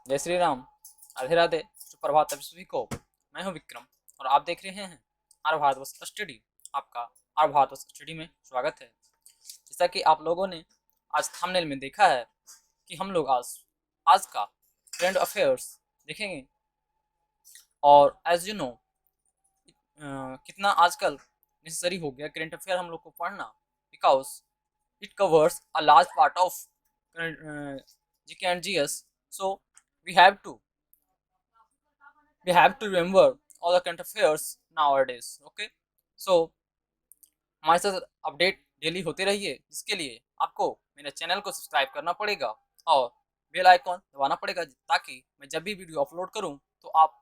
जय श्री राम। राधे राधे। सुप्रभात आप सभी को। मैं हूं विक्रम और आप देख रहे हैं आर भारतवर्ष स्टडी। आपका आर भारतवर्ष स्टडी में स्वागत है। जैसा कि आप लोगों ने आज थंबनेल में देखा है कि हम लोग आज आज का करंट अफेयर्स देखेंगे। और एज यू नो कितना आजकल नेसेसरी हो गया करंट अफेयर हम लोग को पढ़ना, because it covers a large part of GK and GS. So we have to we have to remember all the current affairs nowadays. Okay, so हमारे साथ अपडेट डेली होते रहिए, जिसके लिए आपको मेरे चैनल को सब्सक्राइब करना पड़ेगा और बेल आइकॉन दबाना पड़ेगा, ताकि मैं जब भी वीडियो अपलोड करूं तो आप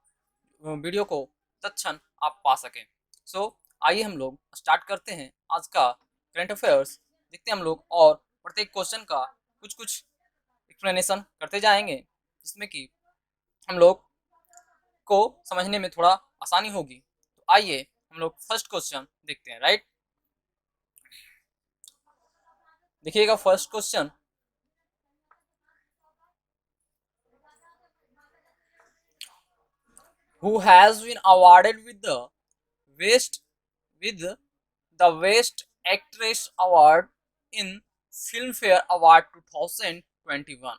वीडियो को तत्क्षण आप पा सकें। सो आइए हम लोग स्टार्ट करते हैं आज का करंट अफेयर्स। देखते हैं हम लोग और प्रत्येक क्वेश्चन का कुछ कुछ एक्सप्लेनेशन करते जाएंगे, जिसमें कि हम लोग को समझने में थोड़ा आसानी होगी। तो आइए हम लोग फर्स्ट क्वेश्चन देखते हैं। राइट, देखिएगा first question. Who has been awarded best with the Best Actress Award in Filmfare Award 2021।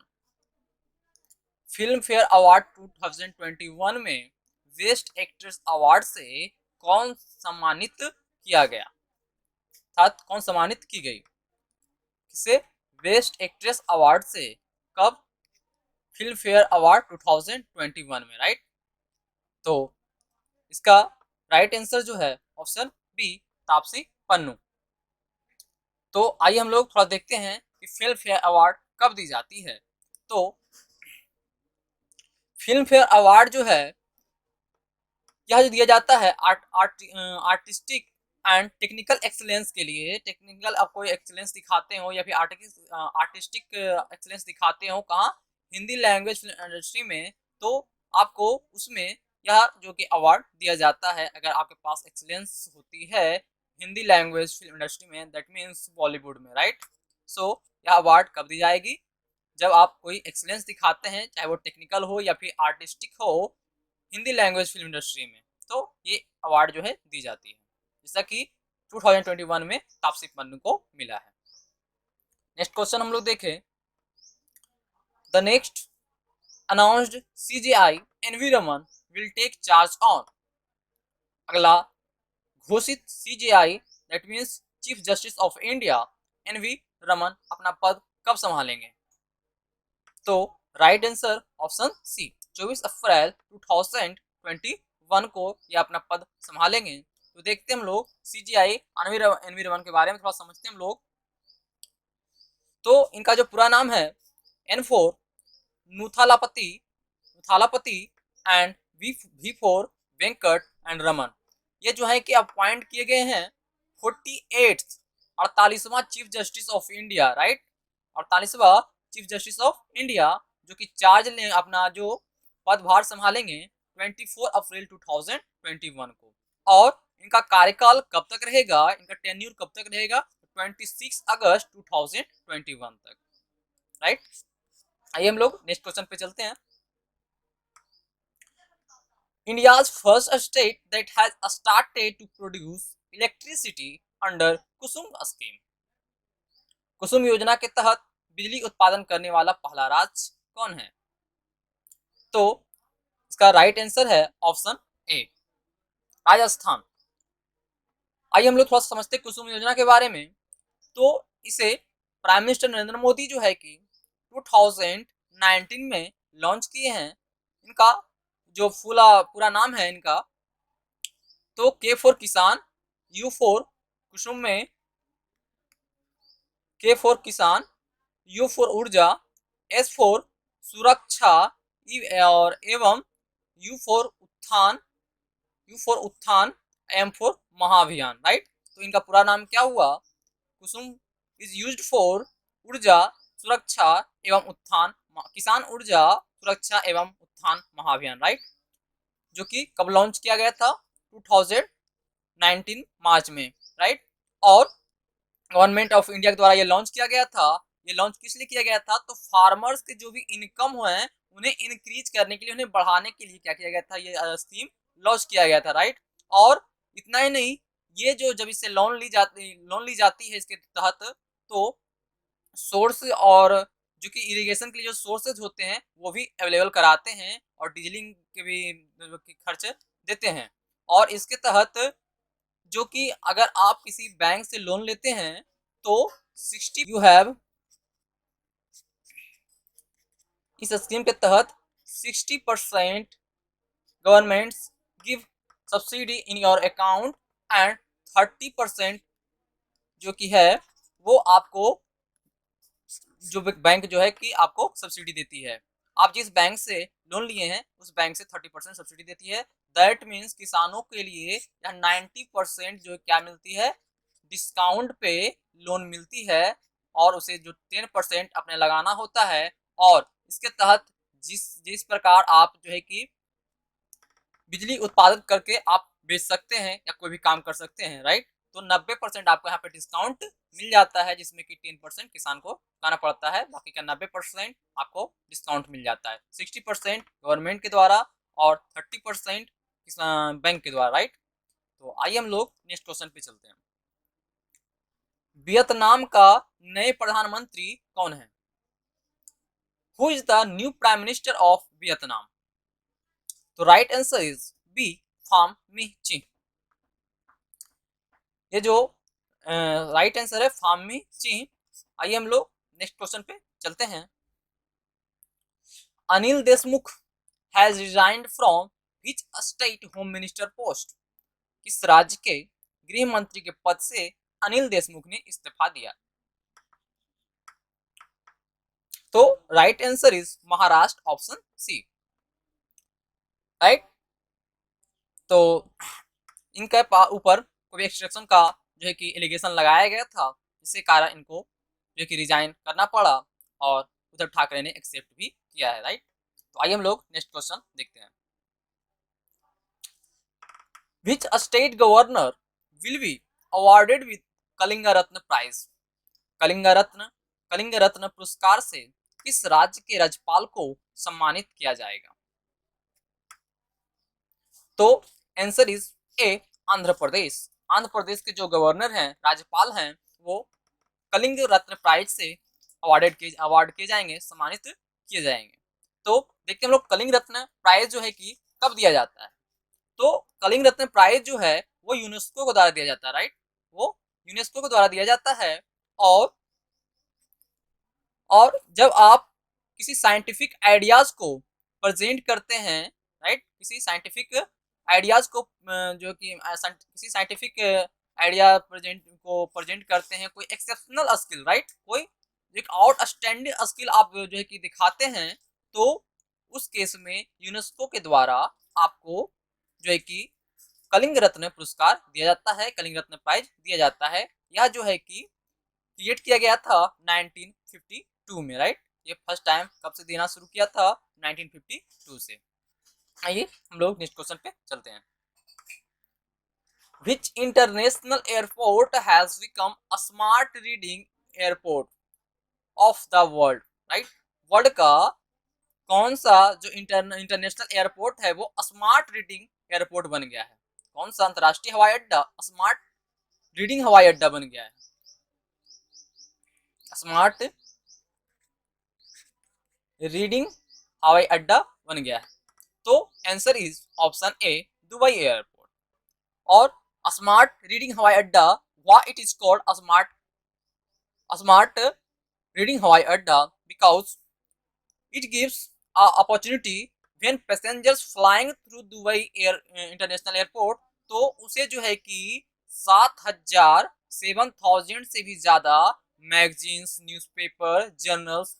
Filmfare award 2021 में बेस्ट एक्ट्रेस अवार्ड से कौन सम्मानित किया गया, अर्थात कौन सम्मानित की गई, किसे बेस्ट एक्ट्रेस अवार्ड से, कब? फिल्म फेयर अवार्ड 2021 में। राइट, तो इसका राइट आंसर जो है ऑप्शन बी, तापसी पन्नू। तो आइए हम लोग थोड़ा देखते हैं कि फिल्म फेयर अवार्ड कब दी जाती है। तो फिल्म फेयर अवार्ड जो है यह जो दिया जाता है आर्टिस्टिक एंड टेक्निकल एक्सीलेंस के लिए। टेक्निकल आप कोई एक्सीलेंस दिखाते हो या फिर आर्टिस्टिक एक्सीलेंस दिखाते हो कहाँ, हिंदी लैंग्वेज फिल्म इंडस्ट्री में, तो आपको उसमें यह जो कि अवार्ड दिया जाता है अगर आपके पास एक्सीलेंस होती है हिंदी लैंग्वेज फिल्म इंडस्ट्री में, दैट मीन्स बॉलीवुड में। राइट, सो यह अवार्ड कब दी जाएगी, जब आप कोई एक्सीलेंस दिखाते हैं, चाहे वो टेक्निकल हो या फिर आर्टिस्टिक हो हिंदी लैंग्वेज फिल्म इंडस्ट्री में, तो ये अवार्ड जो है दी जाती है, जैसा कि 2021 में तापसी पन्नू को मिला है। नेक्स्ट क्वेश्चन हम लोग देखें। The next announced CJI NV Raman will take charge on. अगला घोषित CJI that means chief justice of India NV Raman अपना पद कब संभालेंगे? तो राइट आंसर ऑप्शन सी, 24 अप्रैल 2021 को ये अपना पद संभालेंगे। तो देखते हैं हम लोग CJI NV रमन के बारे में थोड़ा समझते हैं हम लोग। तो इनका जो पूरा नाम है N4 Nuthalapati and V4 Venkata and Ramana. ये जो है कि अपॉइंट किए गए हैं 48वां chief justice of India. Right, 48वां चीफ जस्टिस ऑफ इंडिया, जो कि चार्ज ले अपना जो पदभार संभालेंगे 24 अप्रैल 2021 को। और इनका कार्यकाल कब तक रहेगा, इनका टेन्यूर कब तक रहेगा, 26 अगस्त 2021 तक। राइट, आइए हम लोग नेक्स्ट क्वेश्चन पे चलते हैं। India's first state that has started to produce electricity under Kusum scheme. Kusum योजना के तहत बिजली उत्पादन करने वाला पहला राज्य कौन है? तो इसका राइट आंसर है ऑप्शन ए, राजस्थान। आइए हम लोग थोड़ा समझते हैं कुसुम योजना के बारे में। तो इसे प्राइम मिनिस्टर नरेंद्र मोदी जो है कि 2019 में लॉन्च किए हैं। इनका जो पूरा नाम है इनका, तो के फॉर किसान, यू फॉर कुसुम में, के फॉर किसान, यू फॉर ऊर्जा, एस फॉर सुरक्षा और एवं यू फॉर उत्थान, एम फॉर महाअभियान। राइट, तो इनका पूरा नाम क्या हुआ? कुसुम इज यूज्ड फॉर ऊर्जा सुरक्षा एवं उत्थान, किसान ऊर्जा सुरक्षा एवं उत्थान महाअभियान। राइट, जो कि कब लॉन्च किया गया था? 2019 मार्च में। राइट, और गवर्नमेंट ऑफ इंडिया के द्वारा ये लॉन्च किया गया था। ये लॉन्च किस लिए किया गया था? तो फार्मर्स के जो भी इनकम हुए हैं उन्हें इंक्रीज करने के लिए, उन्हें बढ़ाने के लिए क्या किया गया था, ये स्कीम लॉन्च किया गया था, राइट। और इतना ही नहीं, ये जो जब इससे लोन ली जाती है इसके तहत, तो सोर्स और जो कि इरिगेशन के लिए जो सोर्सेज होते हैं वो भी अवेलेबल कराते हैं और डीजलिंग के भी खर्च देते हैं। और इसके तहत जो कि अगर आप किसी बैंक से लोन लेते हैं तो 60 यू हैव, इस स्कीम के तहत 60% governments give subsidy in your account and 30% जो कि है वो आपको, जो बैंक जो है कि आपको सब्सिडी देती है। आप जिस बैंक से लोन लिए हैं उस बैंक से 30% सब्सिडी देती है। दैट मीन्स किसानों के लिए 90% जो क्या मिलती है, डिस्काउंट पे लोन मिलती है, और उसे जो 10% अपने लगाना होता है। और इसके तहत जिस जिस प्रकार आप जो है कि बिजली उत्पादन करके आप बेच सकते हैं या कोई भी काम कर सकते हैं, राइट। तो 90% आपको यहाँ पे डिस्काउंट मिल जाता है, जिसमें कि 10% किसान को लाना पड़ता है, बाकी का 90% आपको डिस्काउंट मिल जाता है। 60% गवर्नमेंट के द्वारा और 30% बैंक के द्वारा, राइट। तो आइए हम लोग नेक्स्ट क्वेश्चन पे चलते हैं। वियतनाम का नए प्रधानमंत्री कौन है? Who is the new prime minister of Vietnam? तो right answer is B, Pham Minh Chinh. ये जो राइट आंसर है फाम मी चिन। आइए हम लोग नेक्स्ट क्वेश्चन पे चलते हैं। Anil Deshmukh has resigned from which state home minister post? किस राज्य के गृह मंत्री के पद से अनिल देशमुख ने इस्तीफा दिया? तो right answer is Maharashtra, option C, right. तो इनके ऊपर कोई एक्सट्रैक्शन का जो है कि एलिगेशन लगाया गया था, जिसके कारण इनको जो कि रिजाइन करना पड़ा, और उद्धव ठाकरे ने एक्सेप्ट भी किया है, राइट। तो आइए हम लोग नेक्स्ट क्वेश्चन देखते हैं। Which state governor will be awarded with Kalinga Ratna prize? Kalinga Ratna पुरस्कार से किस राज्य के राज्यपाल को सम्मानित किया जाएगा? तो answer is a, Andhra Pradesh. Andhra Pradesh के जो गवर्नर हैं, राज्यपाल हैं, वो कलिंग रत्न प्राइज से अवार्ड किए जाएंगे, सम्मानित किए जाएंगे। तो देखते हम लोग कलिंग रत्न प्राइज जो है कि कब दिया जाता है। तो कलिंग रत्न प्राइज जो है वो यूनेस्को के द्वारा दिया जाता है, राइट। वो यूनेस्को के द्वारा दिया जाता है। और जब आप किसी साइंटिफिक आइडियाज को प्रेजेंट करते हैं, राइट, किसी साइंटिफिक आइडियाज को जो कि किसी साइंटिफिक आइडिया प्रेजेंट करते हैं, कोई एक्सेप्शनल स्किल, राइट, कोई एक आउटस्टैंडिंग स्किल आप जो है कि दिखाते हैं, तो उस केस में यूनेस्को के द्वारा आपको जो है कि कलिंग रत्न पुरस्कार दिया जाता है, कलिंग रत्न प्राइज दिया जाता है। यह जो है कि क्रिएट किया गया था 1952 में, राइट। ये फर्स्ट टाइम कब से देना शुरू किया था? 1952 से। आइए हम लोग नेक्स्ट क्वेश्चन पे चलते हैं। विच international airport has become a smart reading airport of the world? Right, world का कौन सा जो इंटरनेशनल एयरपोर्ट है वो स्मार्ट रीडिंग एयरपोर्ट बन गया है? कौन सा अंतरराष्ट्रीय हवाई अड्डा स्मार्ट रीडिंग हवाई अड्डा बन गया है? स्मार्ट रीडिंग हवाई अड्डा बन गया है। तो answer is option A, Dubai airport. और स्मार्ट रीडिंग हवाई अड्डा, why it is called smart reading हवाई अड्डा? Because it gives opportunity when passengers flying through Dubai international airport. तो उसे जो है कि 7,000 से भी ज्यादा मैगजीन्स, न्यूज़पेपर, जर्नल्स,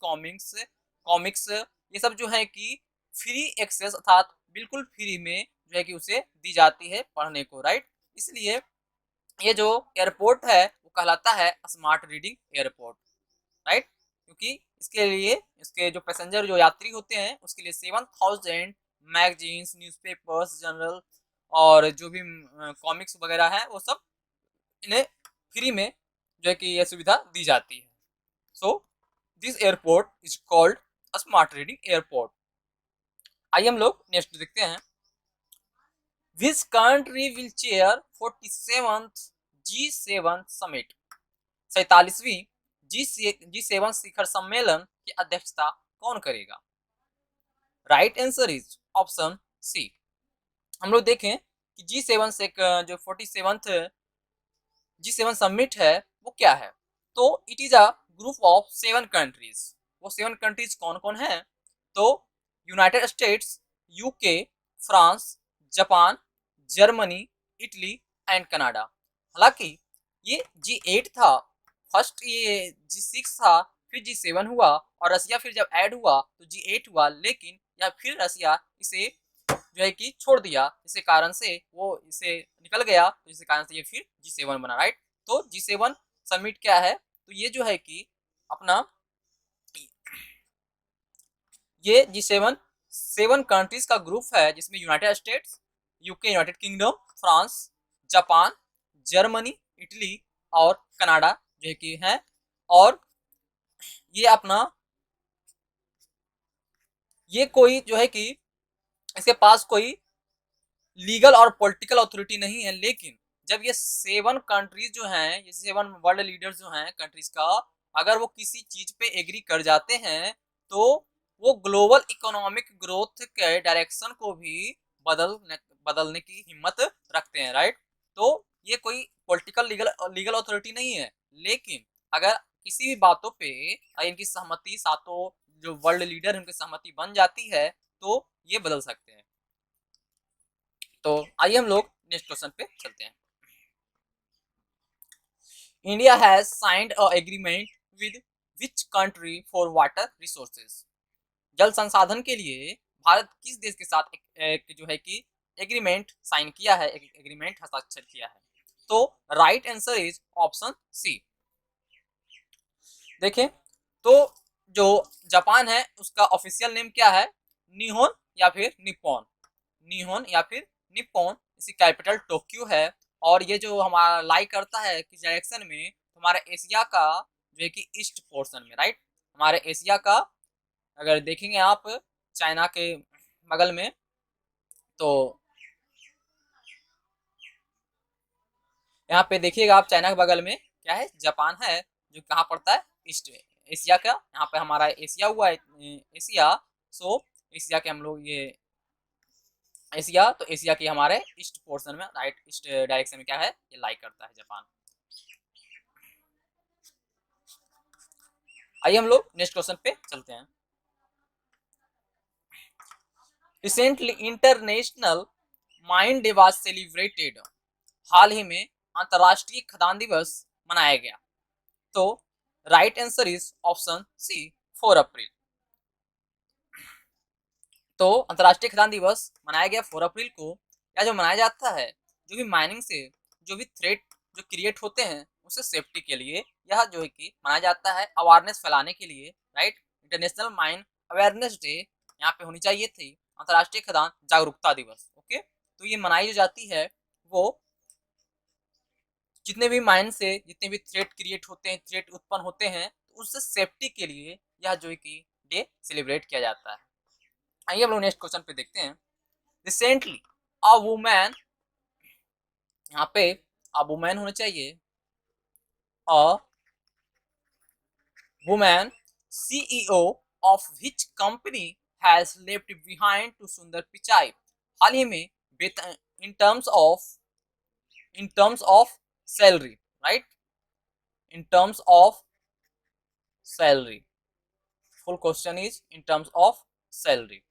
कॉमिक्स ये सब जो है कि फ्री एक्सेस अर्थात बिल्कुल फ्री में जो है कि उसे दी जाती है पढ़ने को, राइट। इसलिए ये जो एयरपोर्ट है वो कहलाता है स्मार्ट रीडिंग एयरपोर्ट, राइट। क्योंकि इसके लिए इसके जो पैसेंजर जो यात्री होते हैं उसके लिए 7,000 मैगजीन्स, न्यूज़पेपर्स, जर्नल और जो भी कॉमिक्स वगैरह है वो सब इन्हें फ्री में जो है कि ये सुविधा दी जाती है। So this airport is called smart reading airport. आइए हम लोग नेक्स्ट देखते हैं। Which country will chair 47th G7 summit, 47वीं G7 शिखर सम्मेलन की अध्यक्षता कौन करेगा? Right answer is option C. हम लोग देखें कि G7 से जो 47th G7 समिट है वो क्या है, तो it is a group of 7 countries. वो 7 कंट्रीज कौन कौन है? तो United states, UK, France, Japan, Germany, Italy and Canada. हालांकि ये G8 था, फर्स्ट ये G6 था, फिर G7 हुआ और रसिया फिर जब ऐड हुआ तो G8 हुआ, लेकिन या फिर रसिया इसे जो है कि छोड़ दिया, जिसके कारण से वो इसे निकल गया, तो जिसके कारण से ये फिर G7 बना, राइट। तो G7 समिट क्या है? तो ये जो है कि अपना ये G7 7 कंट्रीज का ग्रुप है, जिसमें United states, UK United kingdom, France, Japan, Germany, Italy और कनाडा जो है कि है। और ये अपना ये कोई जो है कि इसके पास कोई लीगल और पॉलिटिकल अथॉरिटी नहीं है, लेकिन जब ये 7 कंट्रीज जो हैं, ये 7 वर्ल्ड लीडर्स जो हैं कंट्रीज का, अगर वो किसी चीज पे एग्री कर जाते हैं तो वो ग्लोबल इकोनॉमिक ग्रोथ के डायरेक्शन को भी बदलने की हिम्मत रखते हैं, राइट। तो ये कोई पॉलिटिकल लीगल अथॉरिटी नहीं है, लेकिन अगर किसी भी बातों पे इनकी सहमति, सातों जो वर्ल्ड लीडर उनकी सहमति बन जाती है तो ये बदल सकते हैं। तो आइए हम लोग नेक्स्ट क्वेश्चन पे चलते हैं। India has signed a agreement with which country for water resources? जल संसाधन के लिए भारत किस देश के साथ एक जो है कि एग्रीमेंट साइन किया है, एग्रीमेंट हस्ताक्षर किया है? तो right answer is option C. देखें तो जो जापान है उसका ऑफिशियल नेम क्या है? निहोन या फिर निप्पॉन, निहोन या फिर निप्पॉन। इसकी कैपिटल टोक्यो है। और ये जो हमारा लाई करता है किस डायरेक्शन में? हमारे एशिया का जो है कि ईस्ट पोर्शन में, राइट। हमारे एशिया का अगर देखेंगे आप चाइना के बगल में, तो यहाँ पे देखिएगा आप चाइना के बगल में क्या है? जापान है, जो कहाँ पड़ता है? ईस्ट एशिया का। यहाँ पे हमारा एशिया हुआ है, एशिया। सो एशिया के हम लोग ये एशिया, तो एशिया की हमारे ईस्ट पोर्शन में, राइट ईस्ट डायरेक्शन में क्या है? ये लाई करता है जापान। आइए हम लोग नेक्स्ट क्वेश्चन पे चलते हैं। Recently international mine day was celebrated. हाल ही में अंतरराष्ट्रीय खदान दिवस मनाया गया। तो right answer is option C, 4 April. तो अंतरराष्ट्रीय खदान दिवस मनाया गया 4 अप्रैल को। यह जो मनाया जाता है, जो भी माइनिंग से जो भी थ्रेट जो क्रिएट होते हैं उससे सेफ्टी के लिए यह जो है कि मनाया जाता है, अवेयरनेस फैलाने के लिए, right. International mine awareness day यहाँ पे होनी चाहिए थी, अंतरराष्ट्रीय खदान जागरूकता दिवस। ओके, तो ये मनाई जो जाती है वो जितने भी माइन से जितने भी थ्रेट क्रिएट होते हैं, थ्रेट उत्पन्न होते हैं, तो उससे सेफ्टी के लिए यह जो है कि डे सेलिब्रेट किया जाता है। आइए हम लोग नेक्स्ट क्वेश्चन पे देखते हैं। रिसेंटली अ वुमैन, यहाँ पे अ वुमैन होना चाहिए, a woman CEO of which company has left behind to Sundar Pichai. हाल ही में वेतन in terms of salary, right, in terms of salary, full question is in terms of salary.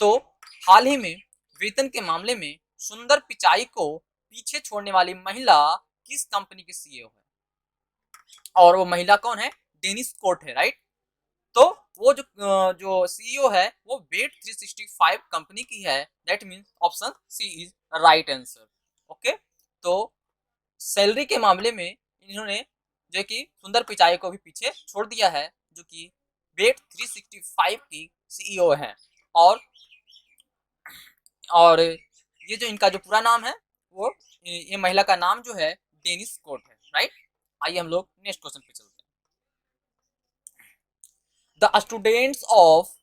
तो हाल ही में वेतन के मामले में सुंदर पिचाई को पीछे छोड़ने वाली महिला किस कंपनी की सीईओ है? और वो महिला कौन है? डेनिस कोट है, राइट। तो वो जो सीईओ है वो वेट 365 कंपनी की है। That means option C is right answer. Okay, तो सैलरी के मामले में इन्होंने जो कि सुंदर पिचाई को भी पीछे छोड़ दिया है, जो कि वेट 365 की सीईओ है। और और ये जो इनका जो पूरा नाम है वो, ये महिला का नाम जो है डेनिस कोट है, राइट। आइए हम लोग नेक्स्ट क्वेश्चन पे चलते हैं। The students of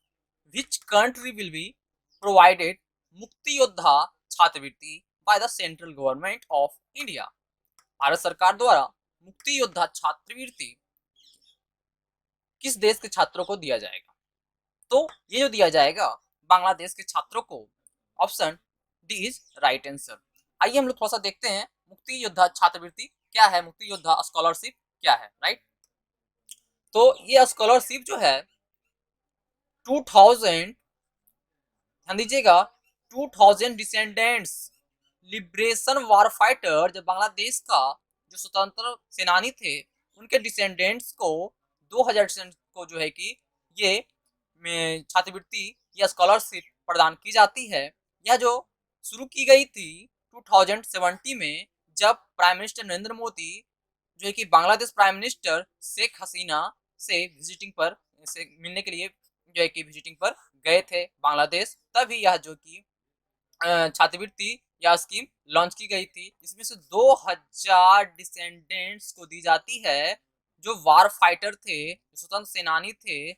which country will be provided मुक्ति योद्धा छात्रवृत्ति by the central government of India. Bharat सरकार द्वारा मुक्ति योद्धा छात्रवृत्ति किस देश के छात्रों को दिया जाएगा? तो ये जो दिया जाएगा बांग्लादेश के छात्रों को। Option D is right answer. आइए हम लोग थोड़ा सा देखते हैं मुक्ति योद्धा छात्रवृत्ति क्या है, मुक्ति योद्धा स्कॉलरशिप क्या है, राइट। तो ये स्कॉलरशिप जो है 2000, ध्यान दीजिएगा, 2000 डिसेंडेंट्स लिबरेशन वार फाइटर, जब बांग्लादेश का जो स्वतंत्र सेनानी थे उनके डिसेंडेंट्स को 2000 को जो है कि ये छात्रवृत्ति या स्कॉलरशिप प्रदान की जाती है। यह जो शुरू की गई थी 2070 में, जब प्राइम मिनिस्टर नरेंद्र मोदी जो है कि बांग्लादेश प्राइम मिनिस्टर शेख हसीना से विजिटिंग पर से मिलने के लिए जो है कि विजिटिंग पर गए थे बांग्लादेश, तभी यह जो कि छात्रवृत्ति या स्कीम लॉन्च की गई थी। इसमें से 2000 डिसेंडेंट्स को दी जाती है जो वार फाइटर थे, स्वतंत्र सेनानी थे,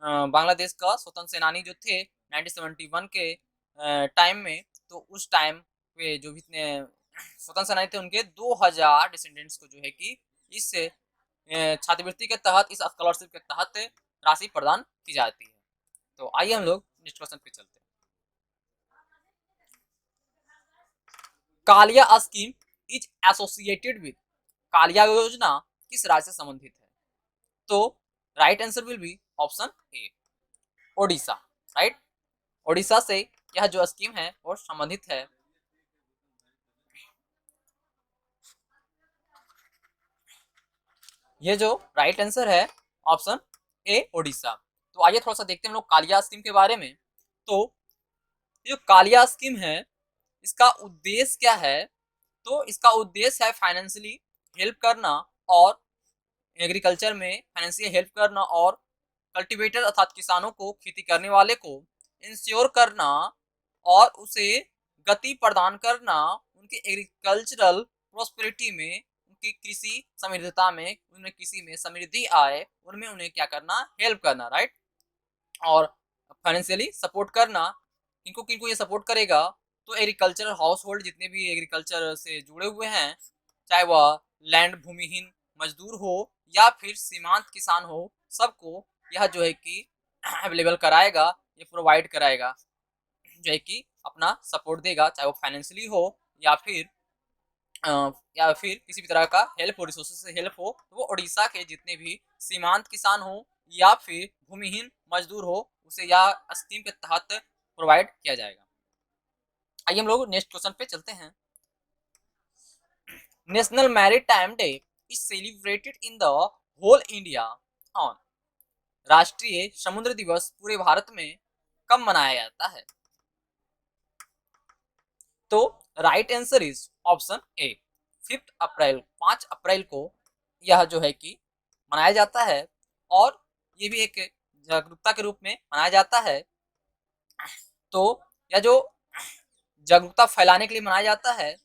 बांग्लादेश का स्वतंत्र सेनानी जो थे 1971 के टाइम में। तो उस टाइम पे जो भी स्वतंत्र सेनानी थे उनके 2000 डिसेंडेंट्स को जो है कि इस छात्रवृत्ति के तहत, इस स्कॉलरशिप के तहत राशि प्रदान की जाती है। तो आइए हम लोग नेक्स्ट क्वेश्चन पे चलते हैं। Kalia scheme is associated with, Kalia योजना किस राज्य से संबंधित है? तो right answer will be option A, Odisha, right. Odisha से यह जो स्कीम है वो संबंधित है। ये जो राइट आंसर है ऑप्शन ए, ओडिशा। तो आइए थोड़ा सा देखते हैं हम लोग कालिया स्कीम के बारे में। तो जो कालिया स्कीम है इसका उद्देश्य क्या है? तो इसका उद्देश्य है फाइनेंशियली हेल्प करना और एग्रीकल्चर में फाइनेंशियल हेल्प करना और कल्टीवेटर अर्थात किसानों को, खेती करने वाले को इंश्योर करना और उसे गति प्रदान करना, उनकी एग्रीकल्चरल प्रोस्पेरिटी में, उनकी कृषि समृद्धता में, उनमें कृषि में समृद्धि आए, उनमें उन्हें क्या करना, हेल्प करना, राइट। और फाइनेंशियली सपोर्ट करना, किनको किनको ये सपोर्ट करेगा? तो एग्रीकल्चर हाउस होल्ड, जितने भी एग्रीकल्चर से जुड़े हुए हैं, चाहे वह लैंड भूमिहीन मजदूर हो या फिर सीमांत किसान हो, सबको यह जो है कि अवेलेबल कराएगा, ये प्रोवाइड कराएगा, जो है कि अपना सपोर्ट देगा, चाहे वो फाइनेंशियली हो या फिर किसी भी तरह का हेल्प हो, रिसोर्सेज से हेल्प हो। तो वो उड़ीसा के जितने भी सीमांत किसान हो या फिर भूमिहीन मजदूर हो, उसे यह स्कीम के तहत प्रोवाइड किया जाएगा। आइए हम लोग नेक्स्ट क्वेश्चन पे चलते हैं। National maritime day is celebrated in the whole India on, राष्ट्रीय समुद्र दिवस पूरे भारत में कब मनाया जाता है? तो right answer is option A, 5 अप्रैल, 5 अप्रैल को यह जो है कि मनाया जाता है और ये भी एक जागरूकता के रूप में मनाया जाता है। तो यह जो जागरूकता फैलाने के लिए मनाया जाता है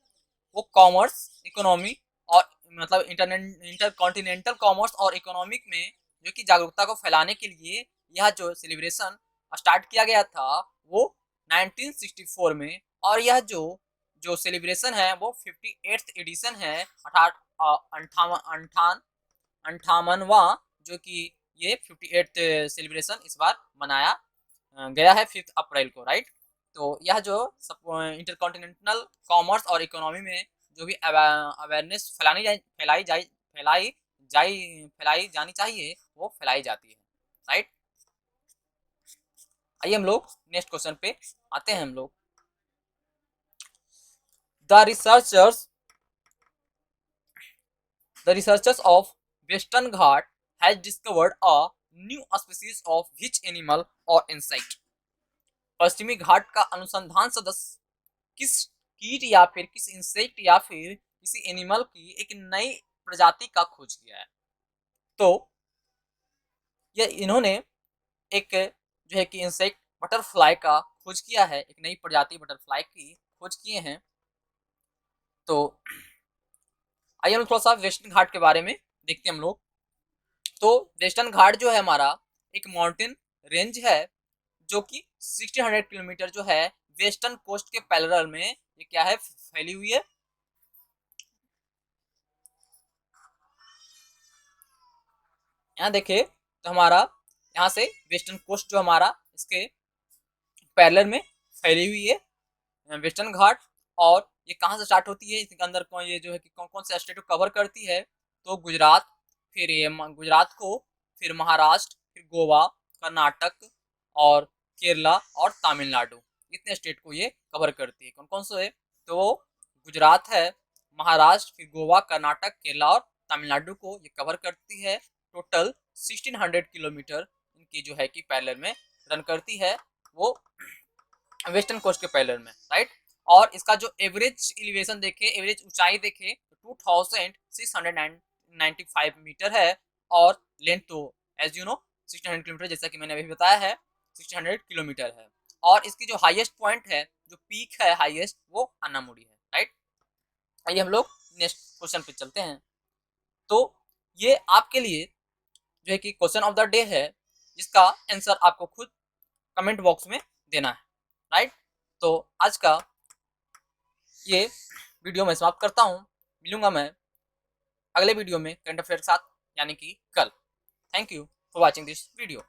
वो कॉमर्स, इकोनॉमी और मतलब इंटरकॉन्टिनेंटल कॉमर्स और इकोनॉमिक में जो कि जागरूकता को फैलाने के लिए यह जो सेलिब्रेशन स्टार्ट किया गया था वो 1964 में, और यह जो सेलिब्रेशन है वो 58th एडिशन है, अर्थात अंठावनवा जो कि ये 58th सेलिब्रेशन इस बार मनाया गया है 5 अप्रैल को, राइट। तो यह जो इंटरकॉन्टिनेंटल कॉमर्स और इकोनॉमी में जो भी अवेयरनेस फैलाई जानी चाहिए वो फैलाई जाती है, राइट। आइए हम लोग नेक्स्ट क्वेश्चन पे आते हैं हम लोग। The researchers of western Ghat has discovered a new species of which animal और इंसेक्ट। पश्चिमी घाट का अनुसंधान सदस्य किस कीट या फिर किस इंसेक्ट या फिर किसी एनिमल की एक नई प्रजाति का खोज किया है? तो यह इन्होंने एक जो है कि इंसेक्ट बटरफ्लाई का खोज किया है, एक नई प्रजाति बटरफ्लाई की खोज किए हैं। तो आइए हम थोड़ा सा वेस्टर्न घाट के बारे में देखते हैं हम लोग। तो वेस्टर्न घाट जो है हमारा एक माउंटेन रेंज है जो कि 1600 किलोमीटर जो है वेस्टर्न कोस्ट के पैरेलल में ये क्या है, फैली हुई है। यहाँ देखे तो हमारा यहाँ से वेस्टर्न कोस्ट जो हमारा इसके पैरेलल में फैली हुई है वेस्टर्न घाट। और ये कहाँ से स्टार्ट होती है, इसके अंदर कौन, ये जो है कि कौन कौन से स्टेट को कवर करती है, तो गुजरात, फिर ये गुजरात को, फिर महाराष्ट्र, फिर गोवा, कर्नाटक और केरला और तमिलनाडु, इतने स्टेट को ये कवर करती है। कौन कौन से है, तो गुजरात है, महाराष्ट्र, फिर गोवा, कर्नाटक, केरला और तमिलनाडु को ये कवर करती है। टोटल 1600 किलोमीटर इनकी जो है कि पैरेलल में रन करती है, वो वेस्टर्न कोस्ट के पैरेलल में, राइट। और इसका जो एवरेज एलिवेशन देखे, एवरेज ऊंचाई देखे तो 2695 मीटर है। और लेंथ तो एज यू नो 1600 किलोमीटर, जैसा कि मैंने अभी बताया है 1600 किलोमीटर है। और इसकी जो हाईएस्ट पॉइंट है, जो पीक है हाईएस्ट, वो अन्नामुड़ी है, राइट। आइए हम लोग नेक्स्ट क्वेश्चन पे चलते हैं। तो ये आपके लिए जो है कि क्वेश्चन ऑफ द डे है, जिसका आंसर आपको खुद कमेंट बॉक्स में देना है, राइट। तो आज का ये वीडियो मैं समाप्त करता हूँ, मिलूंगा मैं अगले वीडियो में करंट अफेयर के साथ, यानी कि कल। Thank you for watching this video.